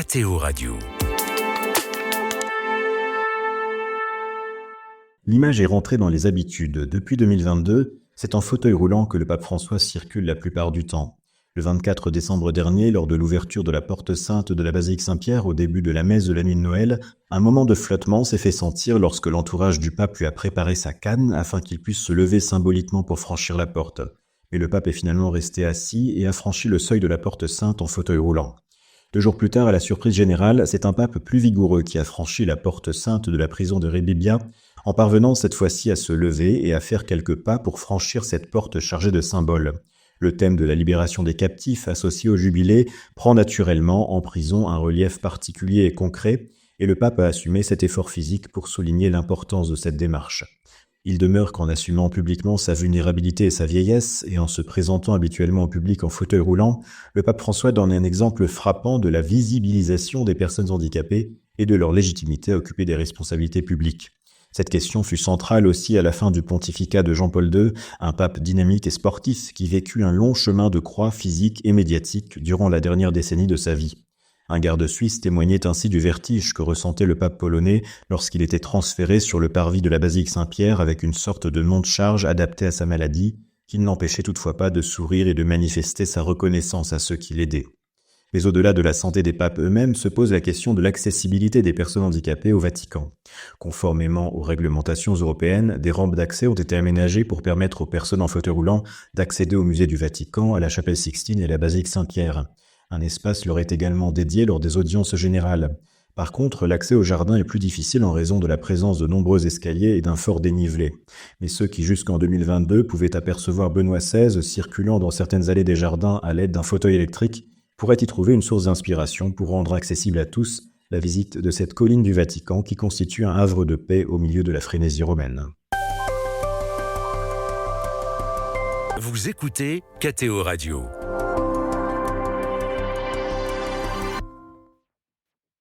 KTO Radio. L'image est rentrée dans les habitudes. Depuis 2022, c'est en fauteuil roulant que le pape François circule la plupart du temps. Le 24 décembre dernier, lors de l'ouverture de la porte sainte de la basilique Saint-Pierre au début de la messe de la nuit de Noël, un moment de flottement s'est fait sentir lorsque l'entourage du pape lui a préparé sa canne afin qu'il puisse se lever symboliquement pour franchir la porte. Mais le pape est finalement resté assis et a franchi le seuil de la porte sainte en fauteuil roulant. 2 jours plus tard, à la surprise générale, c'est un pape plus vigoureux qui a franchi la porte sainte de la prison de Rebibbia, en parvenant cette fois-ci à se lever et à faire quelques pas pour franchir cette porte chargée de symboles. Le thème de la libération des captifs associé au jubilé prend naturellement en prison un relief particulier et concret, et le pape a assumé cet effort physique pour souligner l'importance de cette démarche. Il demeure qu'en assumant publiquement sa vulnérabilité et sa vieillesse, et en se présentant habituellement au public en fauteuil roulant, le pape François donne un exemple frappant de la visibilisation des personnes handicapées et de leur légitimité à occuper des responsabilités publiques. Cette question fut centrale aussi à la fin du pontificat de Jean-Paul II, un pape dynamique et sportif qui vécut un long chemin de croix physique et médiatique durant la dernière décennie de sa vie. Un garde suisse témoignait ainsi du vertige que ressentait le pape polonais lorsqu'il était transféré sur le parvis de la basilique Saint-Pierre avec une sorte de monte-charge adapté à sa maladie, qui ne l'empêchait toutefois pas de sourire et de manifester sa reconnaissance à ceux qui l'aidaient. Mais au-delà de la santé des papes eux-mêmes se pose la question de l'accessibilité des personnes handicapées au Vatican. Conformément aux réglementations européennes, des rampes d'accès ont été aménagées pour permettre aux personnes en fauteuil roulant d'accéder au musée du Vatican, à la chapelle Sixtine et à la basilique Saint-Pierre. Un espace leur est également dédié lors des audiences générales. Par contre, l'accès au jardin est plus difficile en raison de la présence de nombreux escaliers et d'un fort dénivelé. Mais ceux qui jusqu'en 2022 pouvaient apercevoir Benoît XVI circulant dans certaines allées des jardins à l'aide d'un fauteuil électrique pourraient y trouver une source d'inspiration pour rendre accessible à tous la visite de cette colline du Vatican qui constitue un havre de paix au milieu de la frénésie romaine. Vous écoutez KTO Radio.